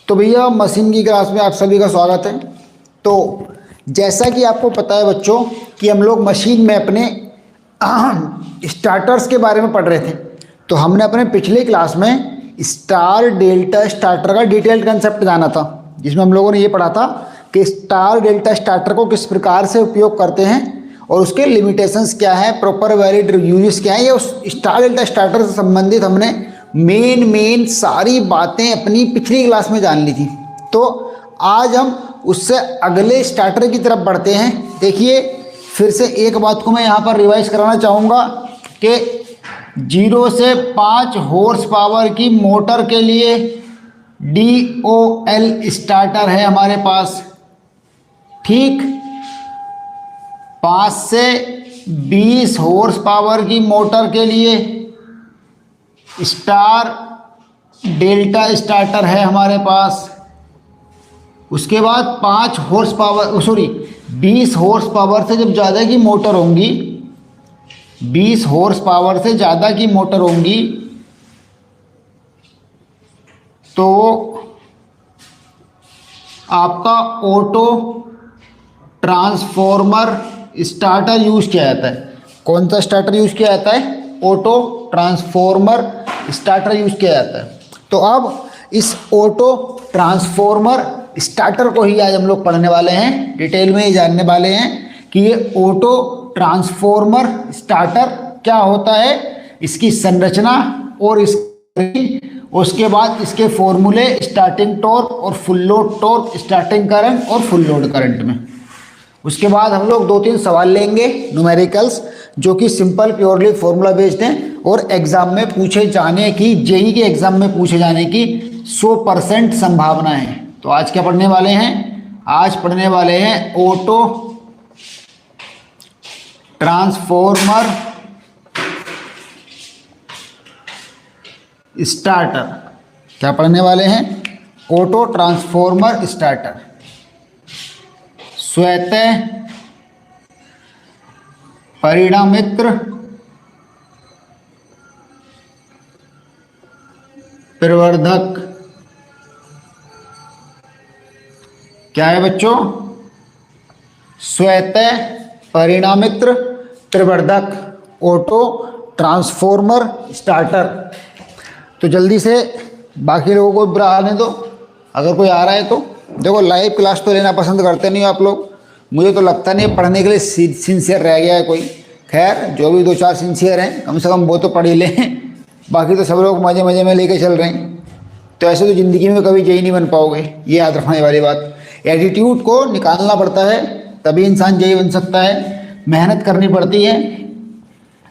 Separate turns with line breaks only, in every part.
तो भैया मशीन की क्लास में आप सभी का स्वागत है। तो जैसा कि आपको पता है बच्चों कि हम लोग मशीन में अपने स्टार्टर्स के बारे में पढ़ रहे थे। तो हमने अपने पिछले क्लास में स्टार डेल्टा स्टार्टर का डिटेल्ड कंसेप्ट जाना था, जिसमें हम लोगों ने ये पढ़ा था कि स्टार डेल्टा स्टार्टर को किस प्रकार से उपयोग करते हैं और उसके लिमिटेशंस क्या है, प्रॉपर वैलिड यूजेस क्या है। ये उस स्टार डेल्टा स्टार्टर से संबंधित हमने मेन सारी बातें अपनी पिछली क्लास में जान ली थी। तो आज हम उससे अगले स्टार्टर की तरफ बढ़ते हैं। देखिए, फिर से एक बात को मैं यहाँ पर रिवाइज कराना चाहूँगा कि 0 से 5 हॉर्स पावर की मोटर के लिए DOL स्टार्टर है हमारे पास, ठीक। 5 से 20 हॉर्स पावर की मोटर के लिए स्टार डेल्टा स्टार्टर है हमारे पास। उसके बाद 5 हॉर्स पावर 20 हॉर्स पावर से जब ज़्यादा की मोटर होंगी, 20 हॉर्स पावर से ज़्यादा की मोटर होंगी तो आपका ऑटो ट्रांसफॉर्मर स्टार्टर यूज किया जाता है। कौन सा स्टार्टर यूज किया जाता है? ऑटो ट्रांसफॉर्मर स्टार्टर यूज किया जाता है। तो अब इस ऑटो ट्रांसफॉर्मर स्टार्टर को ही आज हम लोग पढ़ने वाले हैं, डिटेल में ही जानने वाले हैं कि ये ऑटो ट्रांसफॉर्मर स्टार्टर क्या होता है, इसकी संरचना और उसके बाद इसके फॉर्मूले, स्टार्टिंग टॉर्क और full load torque, starting current और फुल लोड करंट में। उसके बाद हम लोग 2-3 सवाल लेंगे न्यूमेरिकल्स, जो कि सिंपल प्योरली फॉर्मूला बेस्ड हैं और एग्जाम में पूछे जाने की, जेई के एग्जाम में पूछे जाने की 100% संभावना है। तो आज क्या पढ़ने वाले हैं? आज पढ़ने वाले हैं ऑटो ट्रांसफॉर्मर स्टार्टर। क्या पढ़ने वाले हैं? Auto transformer starter. स्वतः परिणामित्र प्रवर्धक। क्या है बच्चों? स्वतः परिणामित्र प्रवर्धक ऑटो ट्रांसफॉर्मर स्टार्टर। तो जल्दी से बाकी लोगों को बुरा आने दो, अगर कोई आ रहा है तो। देखो, लाइव क्लास तो लेना पसंद करते नहीं हो आप लोग, मुझे तो लगता नहीं पढ़ने के लिए सिंसियर रह गया है कोई। खैर, जो भी 2-4 सिंसियर हैं कम से कम वो तो पढ़ ही लें, बाकी तो सब लोग मज़े मज़े में लेके चल रहे हैं। तो ऐसे तो ज़िंदगी में कभी जेई नहीं बन पाओगे, ये याद रखने वाली बात। एटीट्यूड को निकालना पड़ता है, तभी इंसान जेई बन सकता है। मेहनत करनी पड़ती है।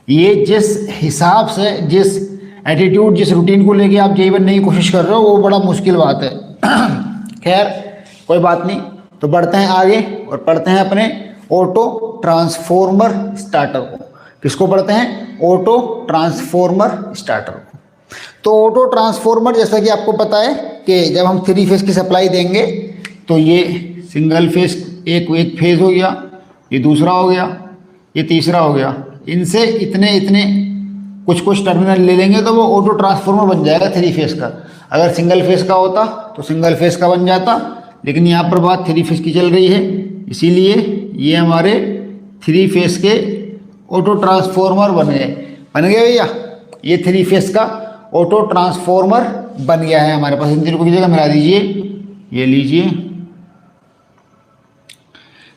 ये जिस हिसाब से, जिस एटीट्यूड, जिस रूटीन को लेके आप जेई बनने की कोशिश कर रहे हो, वो बड़ा मुश्किल बात है। खैर, कोई बात नहीं। तो बढ़ते हैं आगे और पढ़ते हैं अपने ऑटो ट्रांसफॉर्मर स्टार्टर को। किसको पढ़ते हैं? ऑटो ट्रांसफॉर्मर स्टार्टर को। तो ऑटो ट्रांसफॉर्मर, जैसा कि आपको पता है कि जब हम 3 फेज की सप्लाई देंगे तो ये सिंगल फेज, एक फेज हो गया, ये दूसरा हो गया, ये तीसरा हो गया। इनसे इतने कुछ टर्मिनल ले लेंगे तो वो ऑटो ट्रांसफॉर्मर बन जाएगा 3 फेज का। अगर सिंगल फेज का होता तो सिंगल फेज का बन जाता, लेकिन यहाँ पर बात 3 फेज की चल रही है, इसीलिए ये हमारे 3 फेज के ऑटो ट्रांसफॉर्मर बन गए भैया। ये 3 फेज का ऑटो ट्रांसफॉर्मर बन गया है हमारे पास। इन तीनों की जगह मिला दीजिए, ये लीजिए।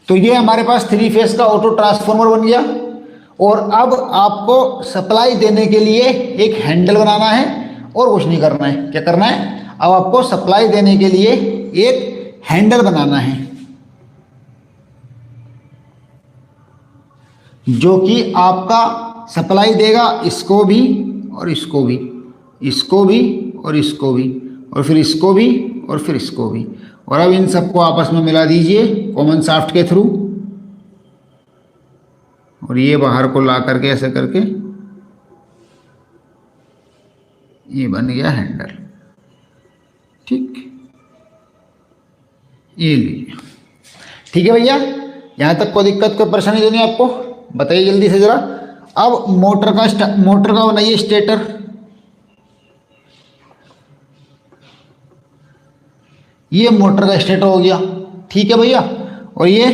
तो ये हमारे पास 3 फेज का ऑटो ट्रांसफॉर्मर बन गया। और अब आपको सप्लाई देने के लिए एक हैंडल बनाना है और कुछ नहीं करना है। क्या करना है? अब आपको सप्लाई देने के लिए एक हैंडल बनाना है, जो कि आपका सप्लाई देगा इसको भी और इसको भी, इसको भी और इसको भी, और फिर इसको भी और फिर इसको भी। और अब इन सबको आपस में मिला दीजिए कॉमन शाफ्ट के थ्रू, और ये बाहर को ला करके ऐसे करके ये बन गया हैंडल। ठीक, ये लीजिए। ठीक है भैया, यहाँ तक कोई दिक्कत, कोई परेशानी तो नहीं आपको? बताइए जल्दी से ज़रा। अब मोटर का बनाइए स्टेटर। ये मोटर का स्टेटर हो गया, ठीक है भैया, और ये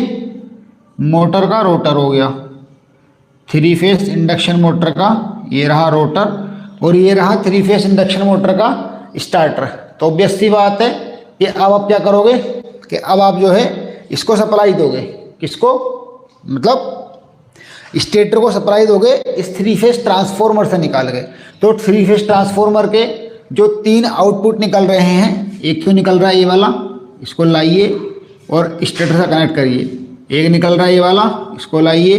मोटर का रोटर हो गया, 3 फेस इंडक्शन मोटर का ये रहा रोटर, और ये रहा 3 फेस इंडक्शन मोटर का स्टार्टर। तो ऑब्वियस सी बात है कि अब आप क्या करोगे कि अब आप जो है इसको सप्लाई दोगे, किसको, मतलब स्टेटर को सप्लाई दोगे इस 3 फेस ट्रांसफॉर्मर से निकाल के। तो 3 फेस ट्रांसफॉर्मर के जो 3 आउटपुट निकल रहे हैं, एक तो निकल रहा है ये वाला, इसको लाइए और स्टेटर से कनेक्ट करिए, एक निकल रहा है ये वाला, इसको लाइए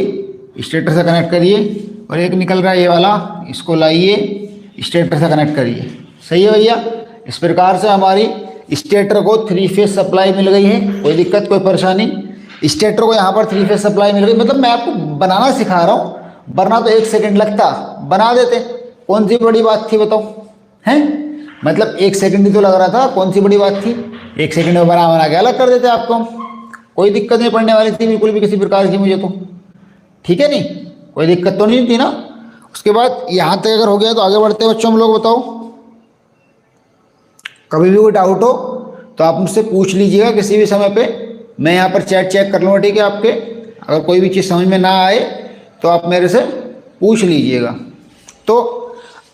स्टेटर से कनेक्ट करिए, और एक निकल रहा है ये वाला, इसको लाइए स्टेटर से कनेक्ट करिए। सही है भैया। इस प्रकार से हमारी स्टेटर को 3 फेस सप्लाई मिल गई है, कोई दिक्कत कोई परेशानी। स्टेटर को यहाँ पर 3 फेस सप्लाई मिल गई, मतलब मैं आपको बनाना सिखा रहा हूँ, वरना तो 1 सेकंड लगता, बना देते, कौन सी बड़ी बात थी बताओ, हैं, मतलब 1 सेकंड ही तो लग रहा था, कौन सी बड़ी बात थी, 1 सेकंड में बना के अलग कर देते आपको हम, कोई दिक्कत नहीं पड़ने वाली थी बिल्कुल भी किसी प्रकार की मुझे तो, ठीक है नहीं, कोई दिक्कत तो नहीं थी ना। उसके बाद यहाँ तक अगर हो गया तो आगे बढ़ते हैं बच्चों हम लोग, बताओ कभी भी कोई डाउट हो तो आप मुझसे पूछ लीजिएगा किसी भी समय पे, मैं यहाँ पर चेक कर लूँगा, ठीक है आपके, अगर कोई भी चीज़ समझ में ना आए तो आप मेरे से पूछ लीजिएगा। तो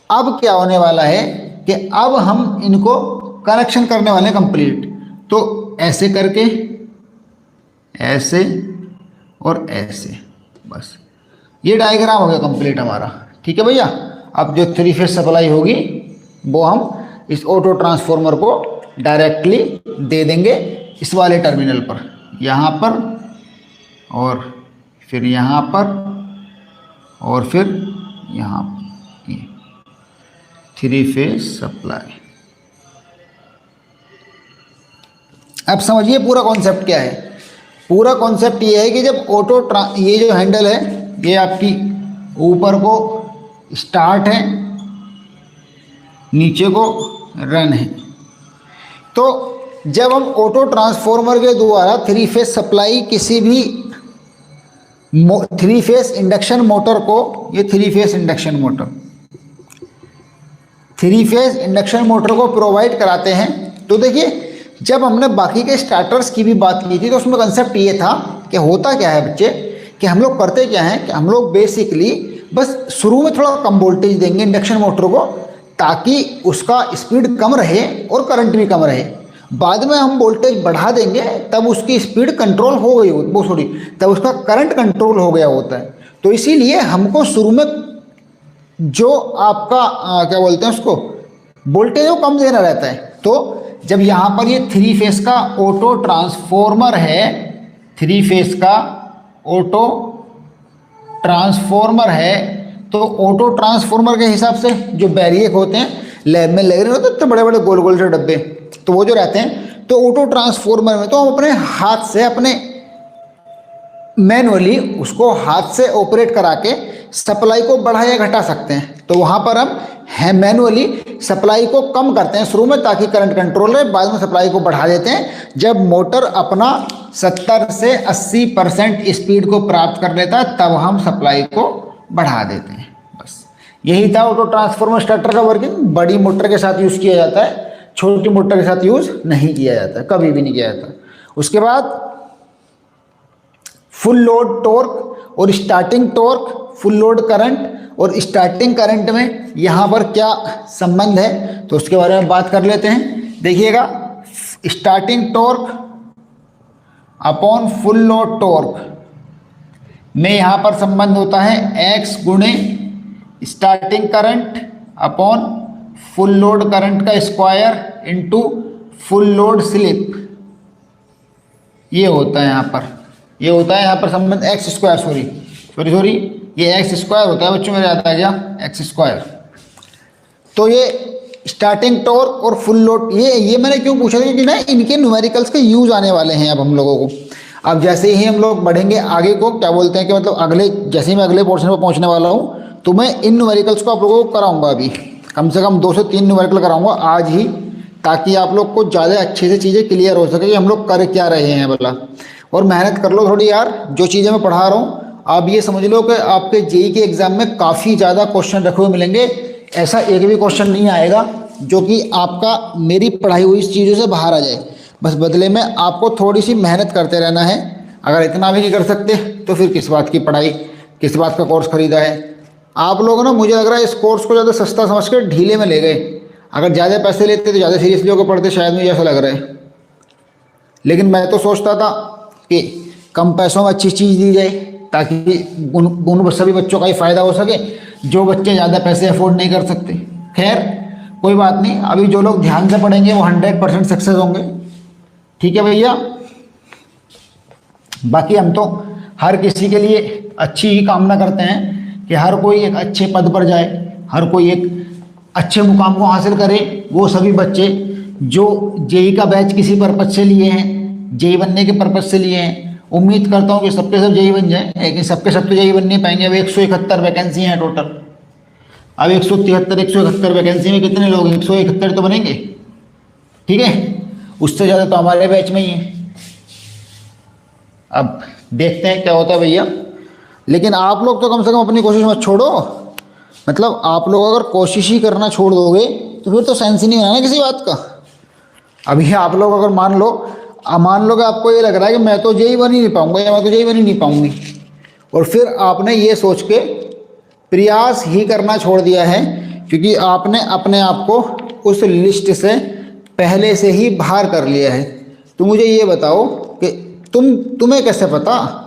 अब क्या होने वाला है कि अब हम इनको कनेक्शन करने वाले हैं कंप्लीट। तो ऐसे करके, ऐसे और ऐसे, बस ये डायग्राम हो गया कंप्लीट हमारा, ठीक है भैया। अब जो 3 फेस सप्लाई होगी वो हम इस ऑटो ट्रांसफॉर्मर को डायरेक्टली दे देंगे इस वाले टर्मिनल पर, यहाँ पर और फिर यहाँ पर और फिर यहाँ पर, 3 फेस सप्लाई। अब समझिए पूरा कॉन्सेप्ट क्या है। पूरा कॉन्सेप्ट ये है कि जब ये जो हैंडल है ये आपकी ऊपर को स्टार्ट है, नीचे को रन है। तो जब हम ऑटो ट्रांसफॉर्मर के द्वारा 3 फेस सप्लाई किसी भी 3 फेस इंडक्शन मोटर को, ये 3 phase induction motor, 3 phase induction motor को प्रोवाइड कराते हैं, तो देखिए जब हमने बाकी के स्टार्टर्स की भी बात की थी तो उसमें कंसेप्ट ये था कि होता क्या है बच्चे, कि हम लोग करते क्या हैं कि हम लोग बेसिकली बस शुरू में थोड़ा कम वोल्टेज देंगे इंडक्शन मोटर को, ताकि उसका स्पीड कम रहे और करंट भी कम रहे। बाद में हम वोल्टेज बढ़ा देंगे तब उसकी स्पीड कंट्रोल हो गई हो, तब उसका करंट कंट्रोल हो गया होता है। तो इसीलिए हमको शुरू में जो आपका क्या बोलते हैं उसको, वोल्टेज वो कम देना रहता है। तो जब यहाँ पर ये 3 फेस का ऑटो ट्रांसफॉर्मर है, 3 फेस का ऑटो ट्रांसफॉर्मर है, तो ऑटो ट्रांसफॉर्मर के हिसाब से जो बैरियक होते हैं लैब में लगे होते हैं इतने बड़े बड़े गोल गोल से डब्बे, तो वो जो रहते हैं, तो ऑटो ट्रांसफॉर्मर में तो हम अपने हाथ से, अपने मैनुअली उसको हाथ से ऑपरेट करा के सप्लाई को बढ़ा या घटा सकते हैं। तो वहाँ पर हम मैनुअली सप्लाई को कम करते हैं शुरू में ताकि करंट कंट्रोल रहे, बाद में सप्लाई को बढ़ा देते हैं जब मोटर अपना 70 से 80% स्पीड को प्राप्त कर लेता है, तब हम सप्लाई को बढ़ा देते हैं। बस यही था ऑटो ट्रांसफॉर्मर स्टार्टर का वर्किंग। बड़ी मोटर के साथ यूज़ किया जाता है, छोटी मोटर के साथ यूज़ नहीं किया जाता, कभी भी नहीं किया जाता। उसके बाद फुल लोड टॉर्क और starting torque, full load current और स्टार्टिंग करंट में यहाँ पर क्या संबंध है तो उसके बारे में बात कर लेते हैं। देखिएगा, starting torque upon full load torque में यहाँ पर संबंध होता है x गुणे starting current upon full load current का square into full load slip. ये होता है यहाँ पर, ये होता है यहाँ पर संबंध एक्स स्क्वायर, सॉरी ये एक्स स्क्वायर होता है बच्चों, मेरे आता है क्या, एक्स स्क्वायर। तो ये स्टार्टिंग टॉर्क और फुल लोड, ये मैंने क्यों पूछा था क्योंकि ना इनके न्यूमेरिकल्स के यूज आने वाले हैं अब हम लोगों को। अब जैसे ही हम लोग बढ़ेंगे आगे को, क्या बोलते हैं कि मतलब अगले, जैसे ही मैं अगले पोर्शन पर पहुंचने वाला हूँ तो मैं इन न्यूमेरिकल्स को आप लोगों को कराऊंगा। अभी कम से कम 2 से 3 न्यूमेरिकल कराऊंगा आज ही, ताकि आप लोग को ज़्यादा अच्छे से चीज़ें क्लियर हो सके कि हम लोग कर क्या रहे हैं बोला। और मेहनत कर लो थोड़ी यार, जो चीज़ें मैं पढ़ा रहा हूँ आप ये समझ लो कि आपके जेईई के एग्ज़ाम में काफ़ी ज़्यादा क्वेश्चन रखे हुए मिलेंगे। ऐसा एक भी क्वेश्चन नहीं आएगा जो कि आपका मेरी पढ़ाई हुई चीज़ों से बाहर आ जाए। बस बदले में आपको थोड़ी सी मेहनत करते रहना है। अगर इतना भी नहीं कर सकते तो फिर किस बात की पढ़ाई, किस बात का कोर्स खरीदा है। आप लोग ना, मुझे लग रहा है इस कोर्स को ज़्यादा सस्ता समझ के ढीले में ले गए। अगर ज़्यादा पैसे लेते तो ज़्यादा सीरियसली होकर पढ़ते, शायद मुझे ऐसा लग रहा है। लेकिन मैं तो सोचता था कि कम पैसों में अच्छी चीज़ दी जाए ताकि उन सभी बच्चों का ही फ़ायदा हो सके जो बच्चे ज़्यादा पैसे अफोर्ड नहीं कर सकते। खैर कोई बात नहीं, अभी जो लोग ध्यान से पढ़ेंगे वो 100% सक्सेस होंगे। ठीक है भैया। बाकी हम तो हर किसी के लिए अच्छी ही कामना करते हैं कि हर कोई एक अच्छे पद पर जाए, हर कोई एक अच्छे मुकाम को हासिल करे। वो सभी बच्चे जो जेई का बैच किसी पर्पज से लिए हैं, जेई बनने के पर्पज से लिए हैं, उम्मीद करता हूँ कि सबके सब जेई बन जाएं। लेकिन सबके सब तो जेई बन नहीं पाएंगे। अब 171 वैकेंसी हैं टोटल। अब 173 वैकेंसी में कितने लोग, 171 तो बनेंगे। ठीक है, उससे ज़्यादा तो हमारे बैच में ही है। अब देखते हैं क्या होता है भैया। लेकिन आप लोग तो कम से कम अपनी कोशिश मत छोड़ो। मतलब आप लोग अगर कोशिश ही करना छोड़ दोगे तो फिर तो सेंस ही नहीं है ना किसी बात का। अभी आप लोग अगर मान लो कि आपको ये लग रहा है कि मैं तो जेई बन ही नहीं पाऊंगा या मैं तो जेई बन ही नहीं पाऊंगी, और फिर आपने ये सोच के प्रयास ही करना छोड़ दिया है क्योंकि आपने अपने आप को उस लिस्ट से पहले से ही बाहर कर लिया है। तो मुझे ये बताओ कि तुम्हें कैसे पता,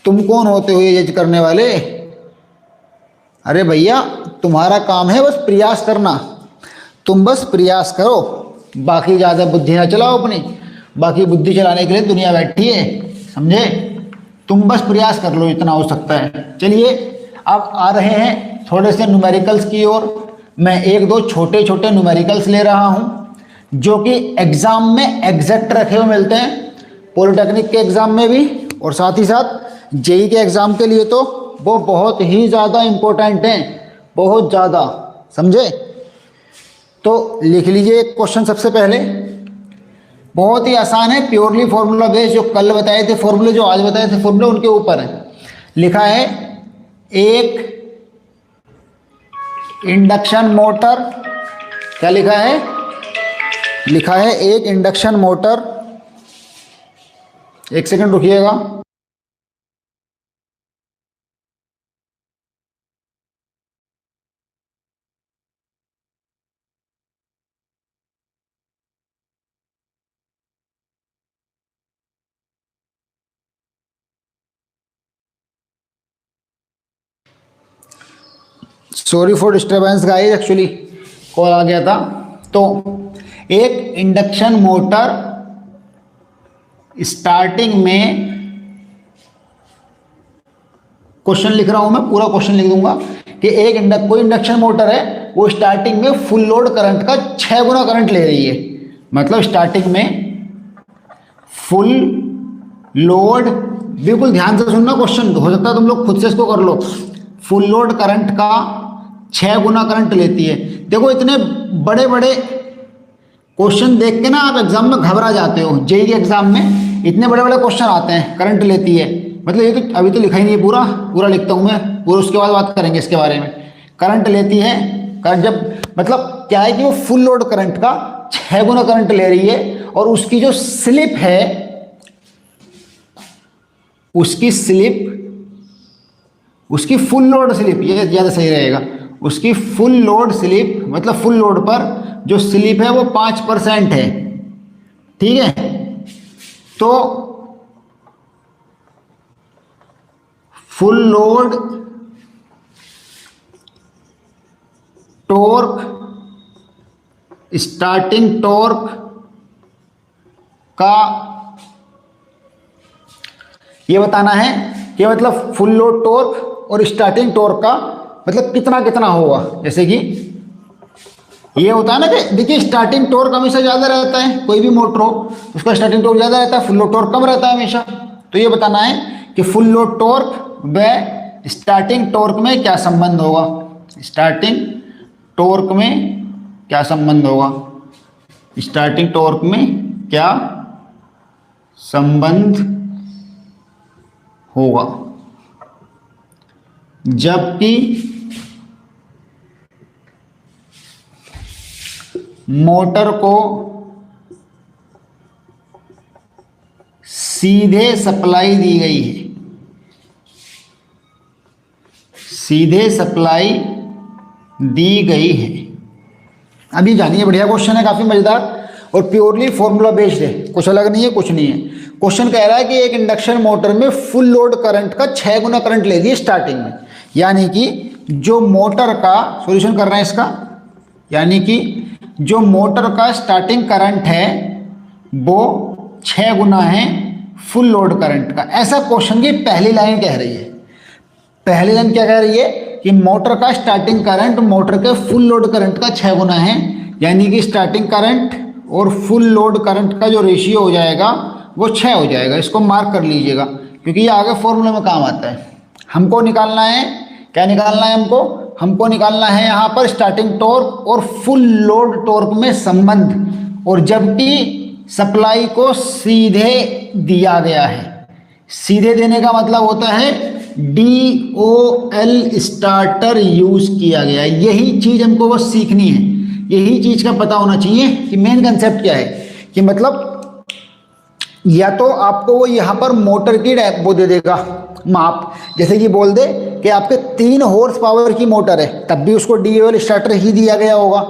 तुम कौन होते हो ये जज करने वाले। अरे भैया, तुम्हारा काम है बस प्रयास करना। तुम बस प्रयास करो, बाकी ज़्यादा बुद्धि ना चलाओ अपनी। बाकी बुद्धि चलाने के लिए दुनिया बैठी है, समझे। तुम बस प्रयास कर लो, इतना हो सकता है। चलिए अब आ रहे हैं थोड़े से न्यूमेरिकल्स की ओर। मैं एक दो छोटे छोटे न्यूमेरिकल्स ले रहा हूँ जो कि एग्जाम में एग्जैक्ट रखे हुए मिलते हैं, पॉलिटेक्निक के एग्जाम में भी, और साथ ही साथ जेई के एग्जाम के लिए तो वो बहुत ही ज़्यादा इम्पोर्टेंट हैं, बहुत ज़्यादा, समझे। तो लिख लीजिए एक क्वेश्चन सबसे पहले। बहुत ही आसान है, प्योरली फॉर्मूला बेस्ड। जो कल बताए थे फॉर्मूले, जो आज बताए थे फॉर्मूले, उनके ऊपर है। लिखा है एक इंडक्शन मोटर, क्या लिखा है, लिखा है एक इंडक्शन मोटर। एक सेकंड रुकिएगा। Sorry for disturbance guys, actually call आ गया था। तो एक इंडक्शन मोटर स्टार्टिंग में, क्वेश्चन लिख रहा हूं मैं, पूरा क्वेश्चन लिख दूंगा कि कोई इंडक्शन मोटर है, वो स्टार्टिंग में फुल लोड करंट का 6 गुना करंट ले रही है। मतलब स्टार्टिंग में फुल लोड, बिल्कुल ध्यान से सुनना क्वेश्चन, हो सकता है तुम लोग खुद से इसको कर लो। फुल लोड करंट का 6 गुना करंट लेती है। देखो इतने बड़े बड़े क्वेश्चन देख के ना आप एग्जाम में घबरा जाते हो। जेई के एग्जाम में इतने बड़े बड़े क्वेश्चन आते हैं, करंट लेती है, मतलब ये तो अभी तो लिखा ही नहीं है, पूरा पूरा लिखता हूँ मैं, पूरा उसके बाद बात करेंगे इसके बारे में। करंट लेती है, करंट जब मतलब क्या है कि वो फुल लोड करंट का 6 गुना करंट ले रही है, और उसकी जो स्लिप है, उसकी फुल लोड स्लिप, ये ज़्यादा सही रहेगा, उसकी फुल लोड स्लिप, मतलब फुल लोड पर जो स्लिप है वो 5% है। ठीक है, तो full load torque, starting torque का ये बताना है कि मतलब फुल लोड टॉर्क और स्टार्टिंग टॉर्क का मतलब कितना कितना होगा। जैसे कि ये होता है ना कि देखिए स्टार्टिंग टॉर्क हमेशा ज़्यादा रहता है, कोई भी मोटर हो उसका स्टार्टिंग टॉर्क ज़्यादा रहता है, फुल लोड टॉर्क कम रहता है हमेशा। तो ये बताना है कि फुल लोड टॉर्क व स्टार्टिंग टॉर्क में क्या संबंध होगा, स्टार्टिंग टॉर्क में क्या संबंध होगा, स्टार्टिंग टॉर्क में क्या संबंध होगा, जबकि मोटर को सीधे सप्लाई दी गई है, सीधे सप्लाई दी गई है। अभी जानिए, बढ़िया क्वेश्चन है, काफी मजेदार और प्योरली फॉर्मूला बेस्ड है, कुछ अलग नहीं है, कुछ नहीं है। क्वेश्चन कह रहा है कि एक इंडक्शन मोटर में फुल लोड करंट का 6 गुना करंट ले दिए स्टार्टिंग में, यानी कि जो मोटर का सॉल्यूशन कर रहे हैं इसका, यानी कि जो मोटर का स्टार्टिंग करंट है वो 6 गुना है फुल लोड करंट का। ऐसा क्वेश्चन की पहली लाइन कह रही है। पहली लाइन क्या कह रही है कि मोटर का स्टार्टिंग करंट मोटर के फुल लोड करंट का 6 गुना है, यानी कि स्टार्टिंग करंट और फुल लोड करंट का जो रेशियो हो जाएगा वो 6 हो जाएगा। इसको मार्क कर लीजिएगा क्योंकि ये आगे फॉर्मूले में काम आता है। हमको निकालना है, क्या निकालना है हमको निकालना है यहाँ पर स्टार्टिंग टॉर्क और फुल लोड टॉर्क में संबंध, और जबकि सप्लाई को सीधे दिया गया है। सीधे देने का मतलब होता है DOL स्टार्टर यूज किया गया है। यही चीज हमको बस सीखनी है, यही चीज का पता होना चाहिए कि मेन कंसेप्ट क्या है। कि मतलब या तो आपको वो यहाँ पर मोटर की वो दे देगा माप, जैसे कि बोल दे कि आपके 3 हॉर्स पावर की मोटर है तब भी उसको DOL स्टार्टर ही दिया गया होगा,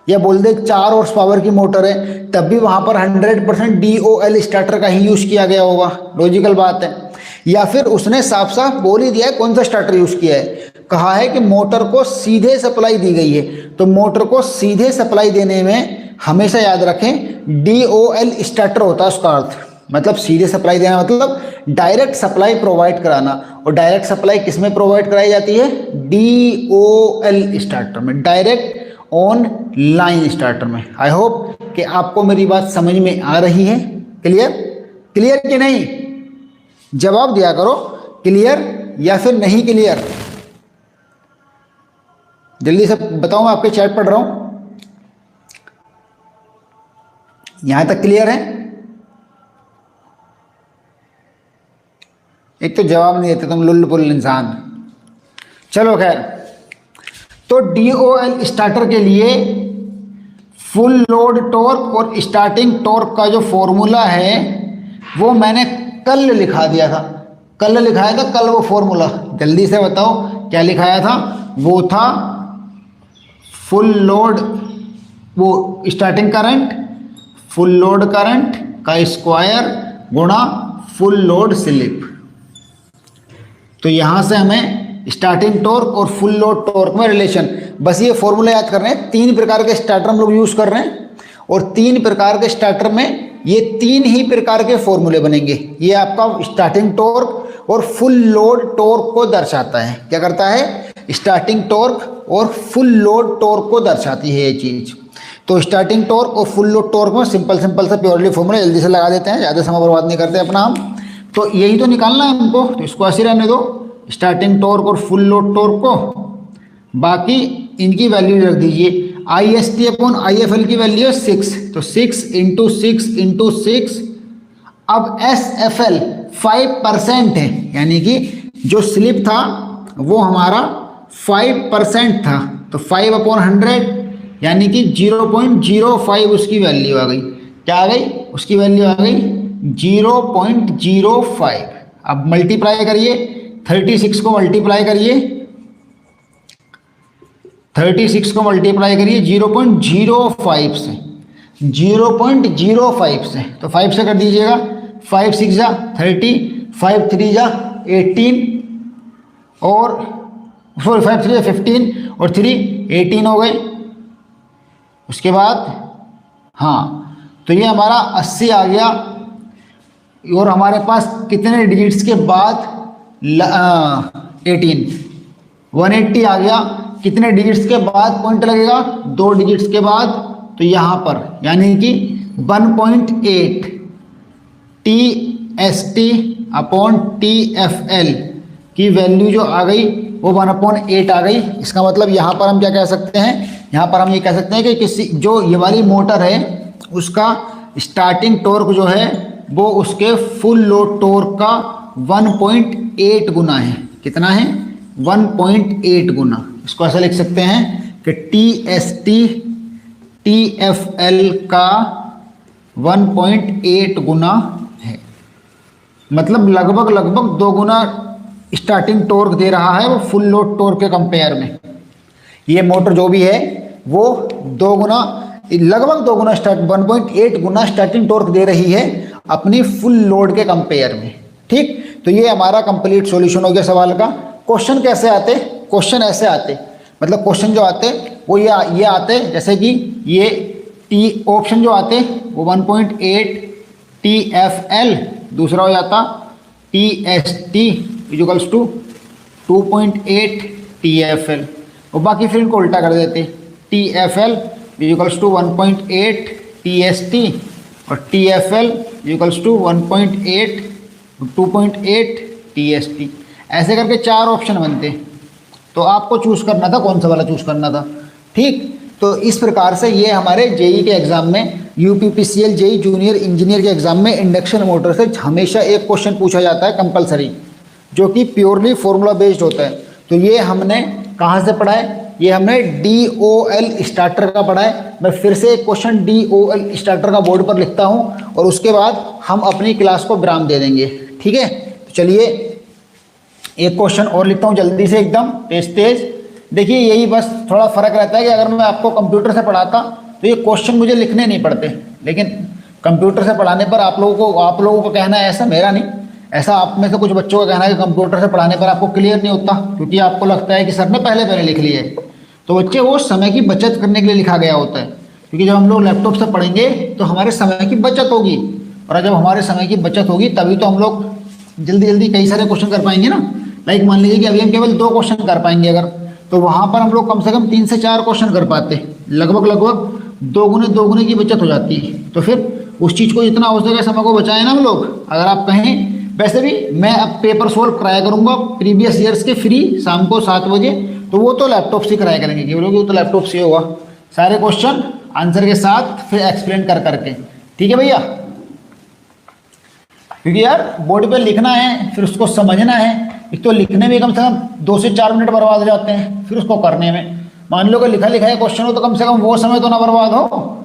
या बोल दे 4 हॉर्स पावर की मोटर है तब भी वहाँ पर 100% DOL स्टार्टर का ही यूज किया गया होगा। लॉजिकल बात है। या फिर उसने साफ साफ बोल ही दिया है कौन सा स्टार्टर यूज किया है, कहा है कि मोटर को सीधे सप्लाई दी गई है। तो मोटर को सीधे सप्लाई देने में हमेशा याद रखें DOL स्टार्टर होता है उसका अर्थ, मतलब सीधे सप्लाई देना मतलब डायरेक्ट सप्लाई प्रोवाइड कराना। और डायरेक्ट सप्लाई किस में प्रोवाइड कराई जाती है? DOL स्टार्टर में, डायरेक्ट ऑन लाइन स्टार्टर में। आई होप कि आपको मेरी बात समझ में आ रही है। क्लियर? क्लियर कि नहीं? जवाब दिया करो, क्लियर या फिर नहीं क्लियर। जल्दी से बताओ, मैं आपके चैट पढ़ रहा हूं। यहां तक क्लियर है? एक तो जवाब नहीं देते तुम लुल्लुपुल इंसान। चलो खैर, तो DOL स्टार्टर के लिए फुल लोड टॉर्क और स्टार्टिंग टॉर्क का जो फॉर्मूला है वो मैंने कल लिखा दिया था। कल लिखाया था, कल वो फॉर्मूला जल्दी से बताओ क्या लिखाया था? वो था फुल लोड, वो starting current full load current का स्क्वायर गुणा फुल लोड स्लिप। तो यहां से हमें स्टार्टिंग टॉर्क और फुल लोड टॉर्क में रिलेशन, बस ये फॉर्मूला याद कर रहे हैं। 3 प्रकार के स्टार्टर हम लोग यूज कर रहे हैं और 3 प्रकार के स्टार्टर में ये 3 ही प्रकार के फॉर्मूले बनेंगे। ये आपका स्टार्टिंग टॉर्क और फुल लोड टॉर्क को दर्शाता है। क्या करता है? स्टार्टिंग टॉर्क और फुल लोड टॉर्क को दर्शाती है ये चीज। तो स्टार्टिंग टॉर्क और फुल लोड टॉर्क में सिंपल सा प्योरली फॉर्मूला जल्दी से लगा देते हैं, ज़्यादा समय बर्बाद नहीं करते अपना हम। तो यही तो निकालना है हमको, तो इसको ऐसे रहने दो, स्टार्टिंग टॉर्क और फुल लोड टॉर्क को। बाकी इनकी वैल्यू रख दीजिए। IST/IFL की वैल्यू है 6, तो 6 × 6 × 6। अब SFL 5% है, यानी कि जो स्लिप था वो हमारा 5% था, तो 5/100 यानी कि 0.05 उसकी वैल्यू आ गई। क्या आ गई? उसकी वैल्यू आ गई 0.05। अब मल्टीप्लाई करिए, 36 को मल्टीप्लाई करिए, 36 को मल्टीप्लाई करिए 0.05 से, 0.05 से, तो 5 से कर दीजिएगा। 5 6 जा 30, 5 3 जा 18 और 5 3 जा 15 और 3 18 हो गए। उसके बाद हाँ, तो ये हमारा 80 आ गया। और हमारे पास कितने डिजिट्स के बाद 18 180 आ गया। कितने डिजिट्स के बाद पॉइंट लगेगा? 2 डिजिट्स के बाद। तो यहाँ पर यानी कि 1.8 TST/TFL की वैल्यू जो आ गई वो 1/8 आ गई। इसका मतलब यहाँ पर हम क्या कह सकते हैं? यहाँ पर हम ये कह सकते हैं कि किसी जो ये वाली मोटर है उसका स्टार्टिंग टॉर्क जो है वो उसके फुल लोड टॉर्क का 1.8 गुना है। कितना है? 1.8 गुना। इसको ऐसा लिख सकते हैं कि TST/TFL का 1.8 गुना है। मतलब लगभग लगभग 2 गुना स्टार्टिंग टॉर्क दे रहा है वो फुल लोड टॉर्क के कंपेयर में। ये मोटर जो भी है वो 2 गुना, लगभग 2 गुना 1.8 गुना स्टार्टिंग टॉर्क दे रही है अपनी फुल लोड के कंपेयर में। ठीक, तो ये हमारा कंप्लीट सॉल्यूशन हो गया सवाल का। क्वेश्चन कैसे आते, क्वेश्चन ऐसे आते, मतलब क्वेश्चन जो आते वो ये आते, जैसे कि ये टी ऑप्शन जो आते वो 1.8 TFL, दूसरा हो जाता TST इक्वल्स टू 2.8 TFL, और बाकी फिर इनको उल्टा कर देते, TFL इक्वल्स टू 1.8 TST और TFL इक्वल्स टू 2.8 TST। ऐसे करके 4 ऑप्शन बनते, तो आपको चूज़ करना था कौन सा वाला चूज़ करना था। ठीक, तो इस प्रकार से ये हमारे जेई के एग्जाम में, यूपीपीसीएल जेई जूनियर इंजीनियर के एग्जाम में इंडक्शन मोटर से हमेशा एक क्वेश्चन पूछा जाता है कंपलसरी, जो कि प्योरली फॉर्मूला बेस्ड होता है। तो ये हमने कहाँ से पढ़ा है, ये हमने DOL स्टार्टर का पढ़ा है। मैं फिर से एक क्वेश्चन DOL स्टार्टर का बोर्ड पर लिखता हूँ और उसके बाद हम अपनी क्लास को विराम दे देंगे। ठीक है, तो चलिए एक क्वेश्चन और लिखता हूँ जल्दी से, एकदम तेज तेज। देखिए यही बस थोड़ा फर्क रहता है कि अगर मैं आपको कंप्यूटर से पढ़ाता तो ये क्वेश्चन मुझे लिखने नहीं पड़ते, लेकिन कंप्यूटर से पढ़ाने पर आप लोगों को कहना है ऐसा, मेरा नहीं, ऐसा आप में से कुछ बच्चों का कहना है कि कंप्यूटर से पढ़ाने पर आपको क्लियर नहीं होता, क्योंकि आपको लगता है कि सर ने पहले लिख लिया है। तो बच्चे वो समय की बचत करने के लिए लिखा गया होता है, क्योंकि जब हम लोग लैपटॉप से पढ़ेंगे तो हमारे समय की बचत होगी, और जब हमारे समय की बचत होगी तभी तो हम लोग जल्दी जल्दी कई सारे क्वेश्चन कर पाएंगे ना। लाइक मान लीजिए कि अभी हम केवल 2 क्वेश्चन कर पाएंगे अगर, तो वहाँ पर हम लोग कम से कम 3 से 4 क्वेश्चन कर पाते, लगभग 2 गुने की बचत हो जाती है। तो फिर उस चीज़ को जितना हो सके समय को बचाएं ना हम लोग। अगर आप कहें, वैसे भी मैं अब पेपर सोल्व कराया करूँगा प्रीवियस ईयर्स के फ्री शाम को 7 बजे, तो वो तो लैपटॉप से कराया करेंगे क्योंकि वो तो लैपटॉप से होगा, सारे क्वेश्चन आंसर के साथ फिर एक्सप्लेन कर करके। ठीक है भैया, क्योंकि यार बोर्ड पे लिखना है फिर उसको समझना है, एक तो लिखने में कम से कम 2 से 4 मिनट बर्बाद हो जाते हैं, फिर उसको करने में मान लो कि लिखा है क्वेश्चन हो तो कम से कम वो समय तो ना बर्बाद हो।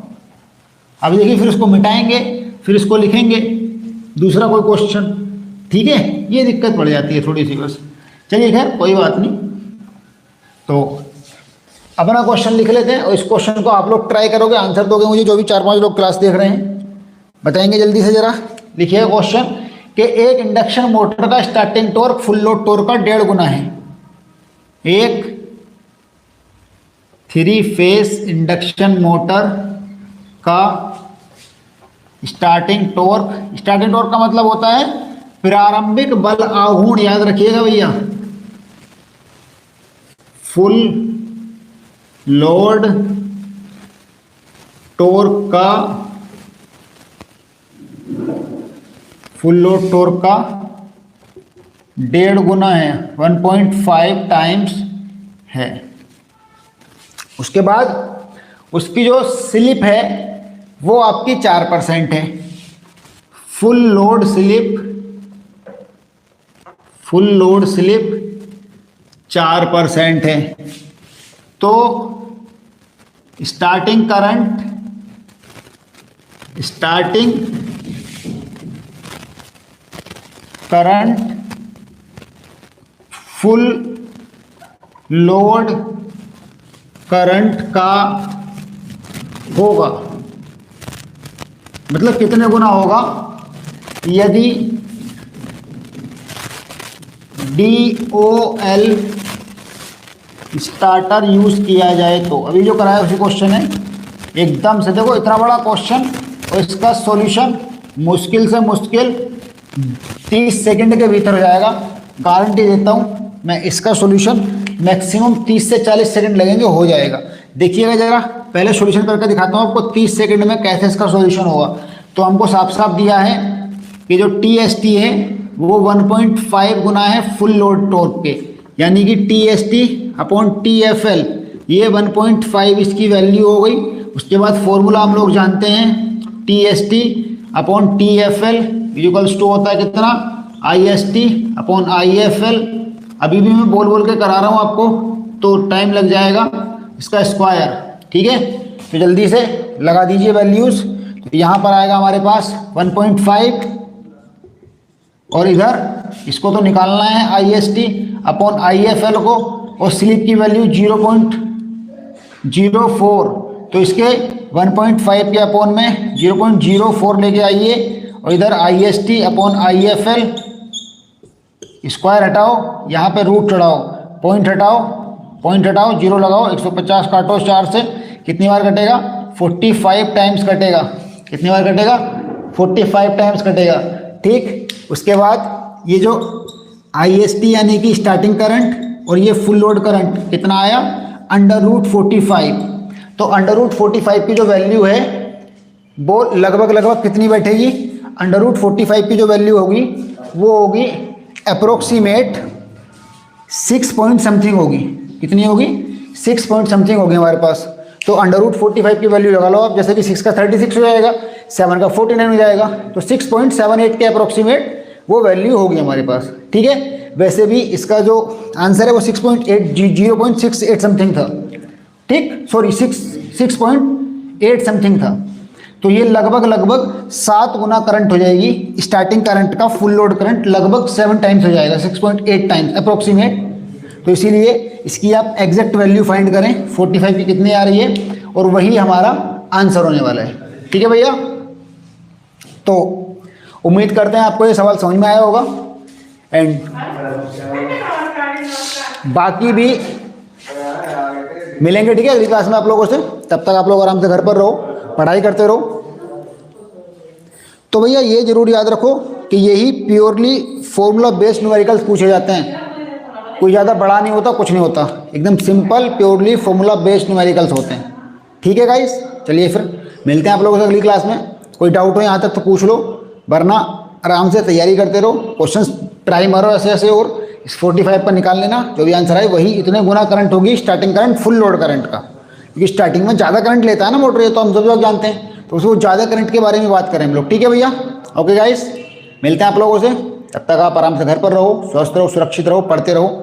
अभी देखिए फिर उसको मिटाएंगे, फिर इसको लिखेंगे दूसरा कोई क्वेश्चन। ठीक है, ये दिक्कत पड़ जाती है थोड़ी सी बस। चलिए खैर कोई बात नहीं, तो अपना क्वेश्चन लिख लेते हैं और इस क्वेश्चन को आप लोग ट्राई करोगे, आंसर दोगे मुझे, जो भी 4-5 लोग क्लास देख रहे हैं बताएंगे जल्दी से जरा। लिखिए क्वेश्चन कि एक इंडक्शन मोटर का starting torque full load torque का 1.5 गुना है। एक 3 फेस इंडक्शन मोटर का स्टार्टिंग टॉर्क का मतलब होता है प्रारंभिक बल आघूर्ण, याद रखिएगा भैया। फुल लोड टॉर्क का 1.5 गुना है, 1.5 टाइम्स है। उसके बाद उसकी जो स्लिप है वो आपकी 4% है। फुल लोड स्लिप 4% है। तो starting current full load current का होगा, मतलब कितने गुना होगा यदि DOL स्टार्टर यूज किया जाए तो। अभी जो कराया उसी क्वेश्चन है, एकदम से देखो इतना बड़ा क्वेश्चन और इसका सॉल्यूशन मुश्किल से मुश्किल 30 सेकंड के भीतर हो जाएगा, गारंटी देता हूं मैं। इसका सॉल्यूशन मैक्सिमम 30 से 40 सेकंड लगेंगे, हो जाएगा। देखिएगा जरा, पहले सॉल्यूशन करके दिखाता हूं आपको 30 सेकंड में कैसे इसका सॉल्यूशन होगा। तो हमको साफ साफ दिया है कि जो TST है वो 1.5 गुना है फुल लोड टॉर्क के, यानी कि TST/TFL ये 1.5 इसकी वैल्यू हो गई। उसके बाद फॉर्मूला हम लोग जानते हैं, TST/TFL इक्वल्स टू होता है कितना, IST/IFL। अभी भी मैं बोल के करा रहा हूँ आपको तो टाइम लग जाएगा, इसका स्क्वायर। ठीक है, तो जल्दी से लगा दीजिए वैल्यूज। तो यहाँ पर आएगा हमारे पास 1.5 और इधर इसको तो निकालना है I S T upon I F L को, और स्लिप की वैल्यू 0.04, तो इसके 1.5 के अपॉन में 0.04 लेके आइए, और इधर I S T upon I F L, square हटाओ, यहाँ पे रूट चढ़ाओ, पॉइंट हटाओ, जीरो लगाओ, 150 काटो 4 से, कितनी बार कटेगा? 45 टाइम्स कटेगा। कितनी बार कटेगा? 45 टाइम्स कटेगा। ठीक, उसके बाद ये जो आई एस टी यानी कि स्टार्टिंग करंट और ये फुल लोड करंट कितना आया? √45। तो √45 की जो वैल्यू है वो लगभग कितनी बैठेगी? √45 की जो वैल्यू होगी वो होगी अप्रोक्सीमेट 6 पॉइंट समथिंग होगी। कितनी होगी? 6 पॉइंट समथिंग होगी हमारे पास। तो √45 की वैल्यू लगा लो आप, जैसे कि 6 का 36 हो जाएगा, 7 का 49 हो जाएगा, तो 6.78 के अप्रोक्सीमेट वो वैल्यू होगी हमारे पास। ठीक है, वैसे भी इसका जो आंसर है वो 0.68 समथिंग था। ठीक, सॉरी 6.8 समथिंग था। तो ये लगभग 7 गुना करंट हो जाएगी स्टार्टिंग करंट का, फुल लोड करंट लगभग 7 टाइम्स हो जाएगा, 6.8 टाइम्स अप्रोक्सीमेट। तो इसीलिए इसकी आप एग्जैक्ट वैल्यू फाइंड करें 45 की कितनी आ रही है, और वही हमारा आंसर होने वाला है। ठीक है भैया, तो उम्मीद करते हैं आपको ये सवाल समझ में आया होगा, एंड बाकी भी मिलेंगे। ठीक है, अगली क्लास में आप लोगों से। तब तक आप लोग आराम से घर पर रहो, पढ़ाई करते रहो। तो भैया ये जरूर याद रखो कि यही प्योरली फॉर्मूला बेस्ड न्यूमेरिकल्स पूछे जाते हैं, कोई ज़्यादा बड़ा नहीं होता, कुछ नहीं होता, एकदम simple purely formula based numericals होते हैं। ठीक है गाइस, चलिए फिर मिलते हैं आप लोगों से अगली क्लास में। कोई डाउट हो यहाँ तक तो पूछ लो, वरना आराम से तैयारी करते रहो, क्वेश्चंस ट्राई मारो ऐसे ऐसे, और इस 45 पर निकाल लेना, जो भी आंसर आए वही इतने गुना करंट होगी starting current full load current का, क्योंकि स्टार्टिंग में ज़्यादा करंट लेता है ना मोटर, ये तो हम सब लोग जानते हैं, तो उसको ज़्यादा करंट के बारे में बात करें हम लोग। ठीक है भैया, ओके गाइस, मिलते हैं आप लोगों से। तब तक आप आराम से घर पर रहो, स्वस्थ रहो, सुरक्षित रहो, पढ़ते रहो।